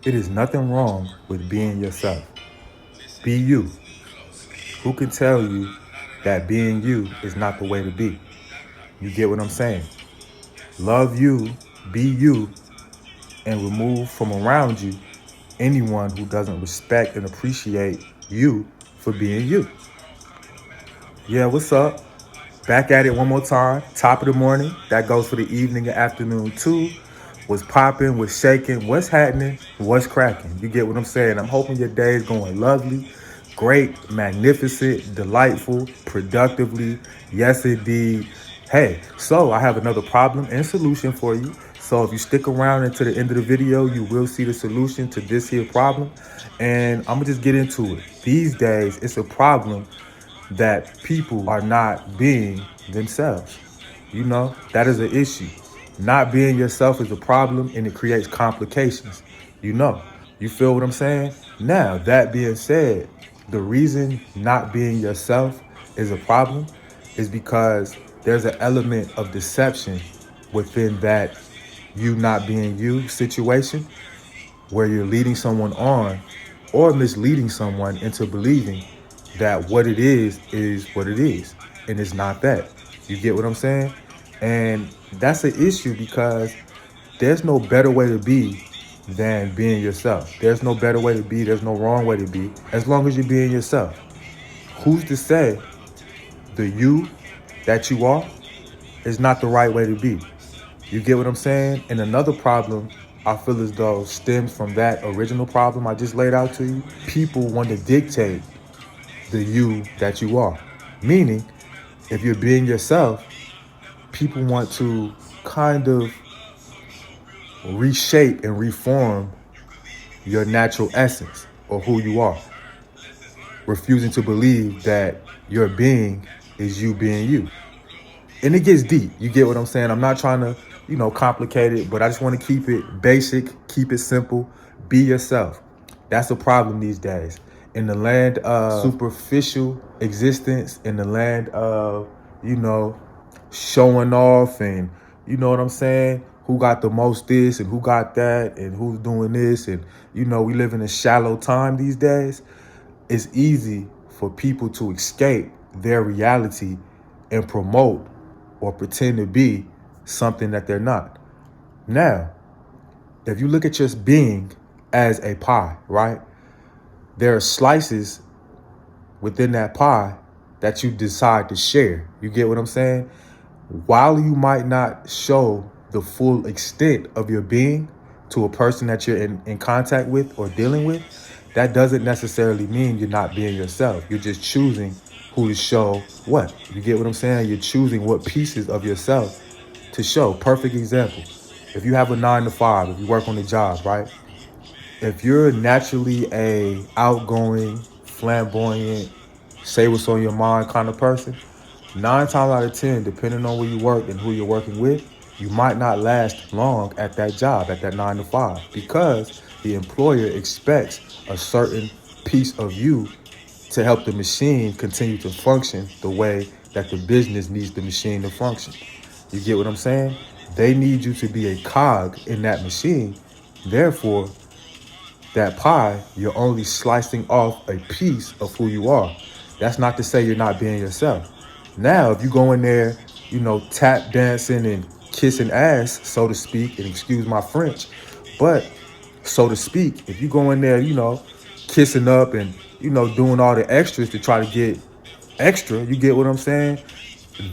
It is nothing wrong with being yourself. Be you. Who can tell you that being you is not the way to be? You get what I'm saying? Love you, be you, and remove from around you anyone who doesn't respect and appreciate you for being you. Yeah, what's up? Back at it one more time. Top of the morning. That goes for the evening and afternoon too. What's popping? What's shaking? What's happening? What's cracking? You get what I'm saying? I'm hoping your day is going lovely, great, magnificent, delightful, productively. Yes, indeed. Hey, so I have another problem and solution for you. So if you stick around until the end of the video, you will see the solution to this here problem. And I'm gonna just get into it. These days, it's a problem that people are not being themselves. You know, that is an issue. Not being yourself is a problem and it creates complications. You know, you feel what I'm saying? Now, that being said, the reason not being yourself is a problem is because there's an element of deception within that you not being you situation where you're leading someone on or misleading someone into believing that what it is what it is. And it's not that. You get what I'm saying? And that's an issue because there's no better way to be than being yourself. There's no better way to be. There's no wrong way to be as long as you're being yourself. Who's to say the you that you are is not the right way to be? You get what I'm saying? And another problem I feel as though stems from that original problem I just laid out to you. People want to dictate the you that you are. Meaning, if you're being yourself, people want to kind of reshape and reform your natural essence or who you are. Refusing to believe that your being is you being you. And it gets deep. You get what I'm saying? I'm not trying to, complicate it, but I just want to keep it basic, keep it simple. Be yourself. That's a problem these days. In the land of superficial existence, in the land of, showing off and, you know what I'm saying? Who got the most this and who got that and who's doing this. And, we live in a shallow time these days. It's easy for people to escape their reality and promote or pretend to be something that they're not. Now, if you look at your being as a pie, right? There are slices within that pie that you decide to share. You get what I'm saying? While you might not show the full extent of your being to a person that you're in contact with or dealing with, that doesn't necessarily mean you're not being yourself. You're just choosing who to show what. You get what I'm saying? You're choosing what pieces of yourself to show. Perfect example. If you have a 9 to 5, if you work on the job, right? If you're naturally a outgoing, flamboyant, say what's on your mind kind of person, 9 times out of 10, depending on where you work and who you're working with, you might not last long at that job, at that 9 to 5, because the employer expects a certain piece of you to help the machine continue to function the way that the business needs the machine to function. You get what I'm saying? They need you to be a cog in that machine. Therefore, that pie, you're only slicing off a piece of who you are. That's not to say you're not being yourself. Now, if you go in there, tap dancing and kissing ass, so to speak, and excuse my French, but so to speak, if you go in there, kissing up and, doing all the extras to try to get extra, you get what I'm saying?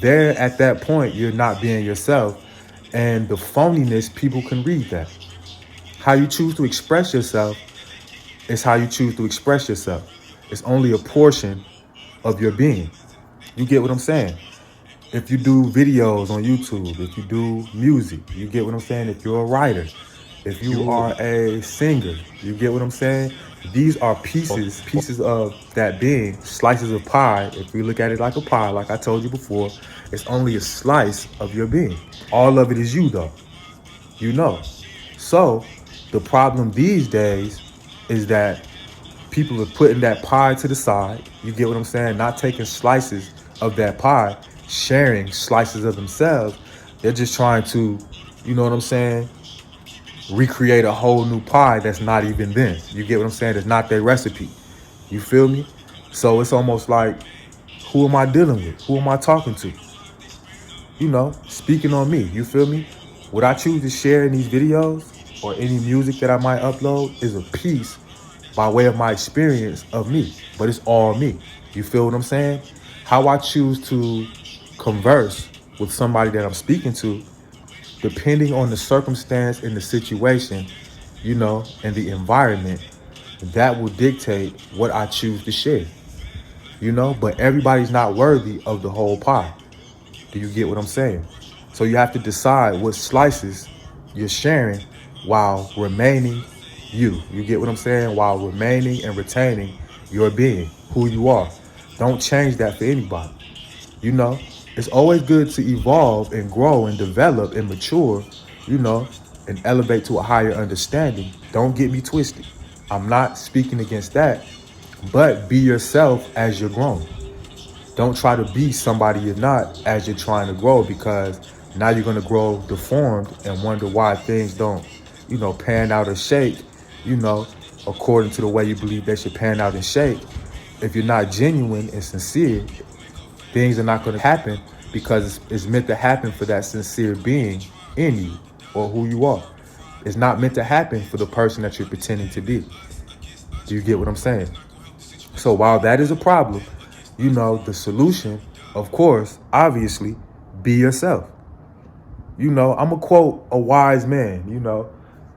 There at that point, you're not being yourself. And the phoniness, people can read that. How you choose to express yourself is how you choose to express yourself. It's only a portion of your being. You get what I'm saying? If you do videos on YouTube, if you do music, you get what I'm saying? If you're a writer, if you are a singer, you get what I'm saying? These are pieces of that being, slices of pie. If we look at it like a pie, like I told you before, it's only a slice of your being. All of it is you though, So the problem these days is that people are putting that pie to the side. You get what I'm saying? Not taking slices of that pie, sharing slices of themselves. They're just trying to, you know what I'm saying? recreate a whole new pie that's not even them. You get what I'm saying? It's not their recipe. You feel me? So it's almost like, who am I dealing with? Who am I talking to? You know, speaking on me. You feel me? What I choose to share in these videos or any music that I might upload is a piece by way of my experience of me, but it's all me. You feel what I'm saying? How I choose to converse with somebody that I'm speaking to, depending on the circumstance and the situation, you know, and the environment, that will dictate what I choose to share, you know, but everybody's not worthy of the whole pie. Do you get what I'm saying? So you have to decide what slices you're sharing while remaining you. You get what I'm saying? While remaining and retaining your being, who you are. Don't change that for anybody. You know, it's always good to evolve and grow and develop and mature, you know, and elevate to a higher understanding. Don't get me twisted. I'm not speaking against that, but be yourself as you're growing. Don't try to be somebody you're not as you're trying to grow, because now you're going to grow deformed and wonder why things don't, you know, pan out or shake, you know, according to the way you believe they should pan out and shake. If you're not genuine and sincere, things are not going to happen because it's meant to happen for that sincere being in you or who you are. It's not meant to happen for the person that you're pretending to be. Do you get what I'm saying? So while that is a problem, you know, the solution, of course, obviously, be yourself. You know, I'm going to quote a wise man, you know,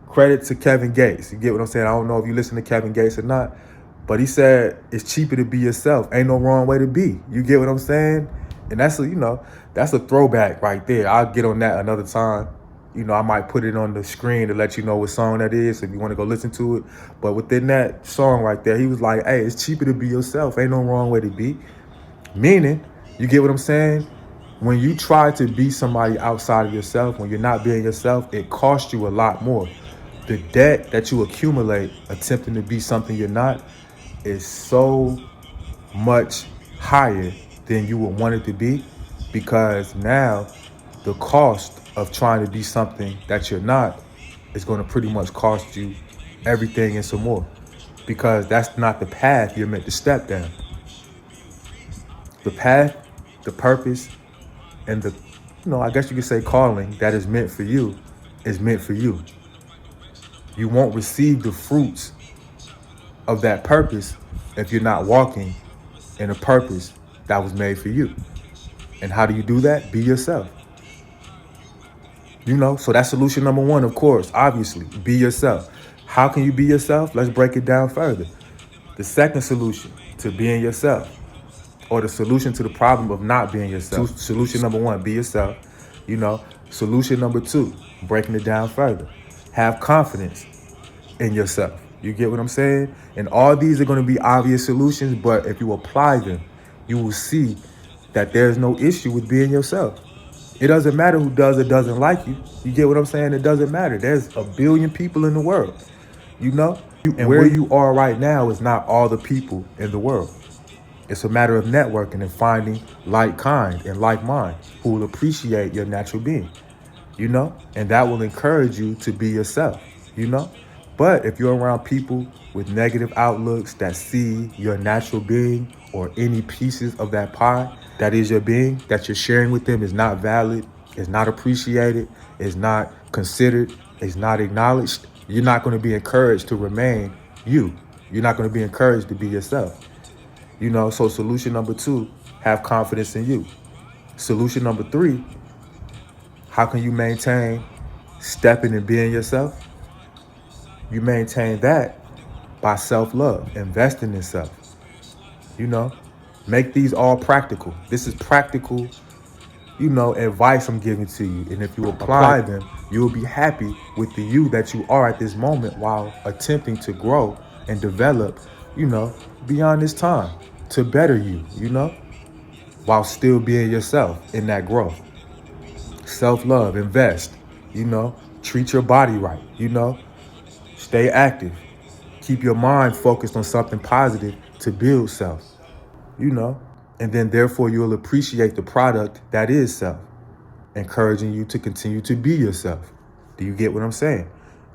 credit to Kevin Gates. You get what I'm saying? I don't know if you listen to Kevin Gates or not, but he said it's cheaper to be yourself. Ain't no wrong way to be. You get what I'm saying? And that's a, you know, that's a throwback right there. I'll get on that another time. You know, I might put it on the screen to let you know what song that is if you want to go listen to it. But within that song right there, he was like, hey, it's cheaper to be yourself. Ain't no wrong way to be. Meaning, you get what I'm saying? When you try to be somebody outside of yourself, when you're not being yourself, it costs you a lot more. The debt that you accumulate attempting to be something you're not is so much higher than you would want it to be, because now the cost of trying to be something that you're not is going to pretty much cost you everything and some more, because that's not the path you're meant to step down. The path, the purpose, and the, you know, I guess you could say calling that is meant for you is meant for you. You won't receive the fruits of that purpose if you're not walking in a purpose that was made for you. And how do you do that? Be yourself. You know, so that's solution number one, of course, obviously, be yourself. How can you be yourself? Let's break it down further. The second solution to being yourself, or the solution to the problem of not being yourself. Solution number one, be yourself. You know, solution number two, breaking it down further, have confidence in yourself. You get what I'm saying? And all these are going to be obvious solutions, but if you apply them, you will see that there's no issue with being yourself. It doesn't matter who does or doesn't like you. You get what I'm saying? It doesn't matter. There's a billion people in the world, you know? And where you are right now is not all the people in the world. It's a matter of networking and finding like kind and like mind who will appreciate your natural being, you know? And that will encourage you to be yourself, you know? But if you're around people with negative outlooks that see your natural being or any pieces of that pie that is your being that you're sharing with them is not valid, is not appreciated, is not considered, is not acknowledged, you're not going to be encouraged to remain you. You're not going to be encouraged to be yourself. You know, so solution number two, have confidence in you. Solution number three, how can you maintain stepping and being yourself? You maintain that by self-love, investing in self. You know, make these all practical. This is practical, you know, advice I'm giving to you. And if you apply them, you will be happy with the you that you are at this moment while attempting to grow and develop, you know, beyond this time to better you, you know, while still being yourself in that growth. Self-love, invest, you know, treat your body right, you know, stay active. Keep your mind focused on something positive to build self, you know, and then therefore you'll appreciate the product that is self, encouraging you to continue to be yourself. Do you get what I'm saying?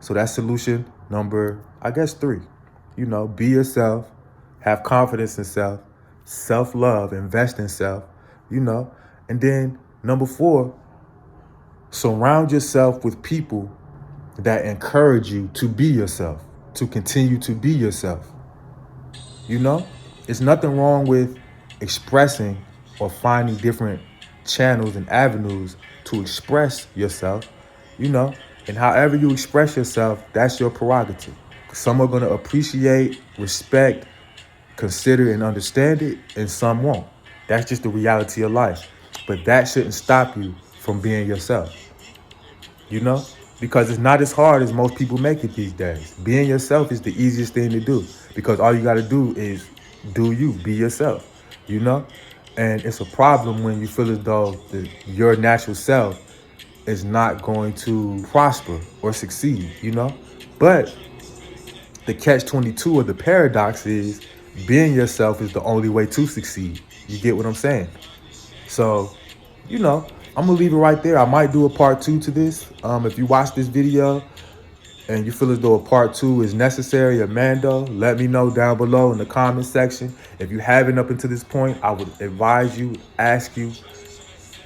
So that's solution number, I guess, 3. You know, be yourself, have confidence in self, self-love, invest in self, you know. And then number 4, surround yourself with people that encourage you to be yourself, to continue to be yourself. You know, it's nothing wrong with expressing or finding different channels and avenues to express yourself, you know, and however you express yourself, that's your prerogative. Some are going to appreciate, respect, consider, and understand it, and some won't. That's just the reality of life. But that shouldn't stop you from being yourself, you know, because it's not as hard as most people make it these days. Being yourself is the easiest thing to do, because all you got to do is do you, be yourself, you know. And it's a problem when you feel as though your natural self is not going to prosper or succeed, you know. But the catch-22 or the paradox is being yourself is the only way to succeed. You get what I'm saying? So, you know, I'm gonna leave it right there. I might do a part 2 to this. If you watch this video and you feel as though a part 2 is necessary, Amanda, let me know down below in the comment section. If you haven't up until this point, I would advise you, ask you,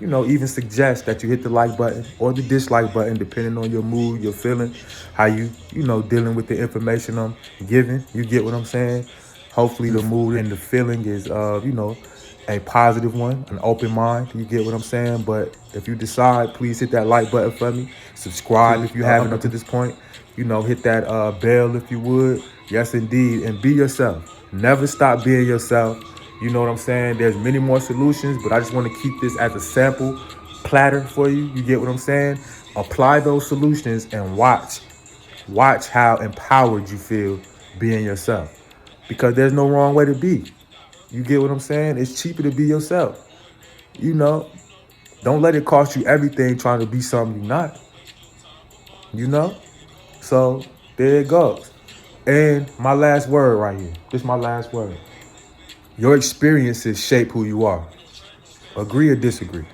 you know, even suggest that you hit the like button or the dislike button, depending on your mood, your feeling, how you know, dealing with the information I'm giving. You get what I'm saying? Hopefully the mood and the feeling is, you know, a positive one, an open mind. You get what I'm saying? But if you decide, please hit that like button for me. Subscribe if you haven't up to this point. You know, hit that bell if you would. Yes, indeed. And be yourself. Never stop being yourself. You know what I'm saying? There's many more solutions, but I just want to keep this as a sample platter for you. You get what I'm saying? Apply those solutions and watch how empowered you feel being yourself. Because there's no wrong way to be. You get what I'm saying? It's cheaper to be yourself. You know, don't let it cost you everything trying to be something you're not. You know? So there it goes. And my last word right here. This is my last word. Your experiences shape who you are. Agree or disagree?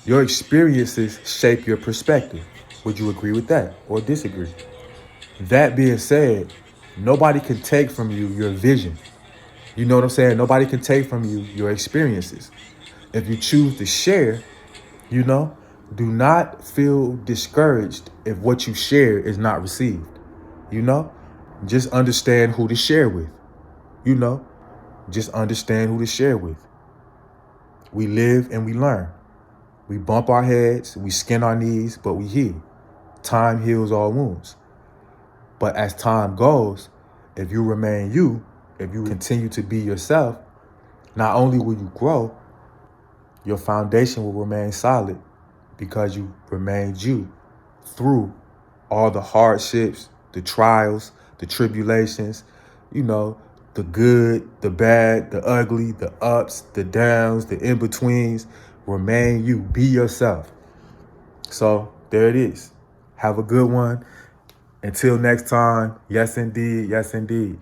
Your experiences shape your perspective. Would you agree with that or disagree? That being said, nobody can take from you your vision. You know what I'm saying? Nobody can take from you your experiences. If you choose to share, you know, do not feel discouraged if what you share is not received. You know, just understand who to share with. You know, just understand who to share with. We live and we learn. We bump our heads, we skin our knees, but we heal. Time heals all wounds. But as time goes, if you remain you, if you continue to be yourself, not only will you grow, your foundation will remain solid because you remained you through all the hardships, the trials, the tribulations, you know, the good, the bad, the ugly, the ups, the downs, the in-betweens. Remain you, be yourself. So there it is. Have a good one. Until next time, yes indeed, yes indeed.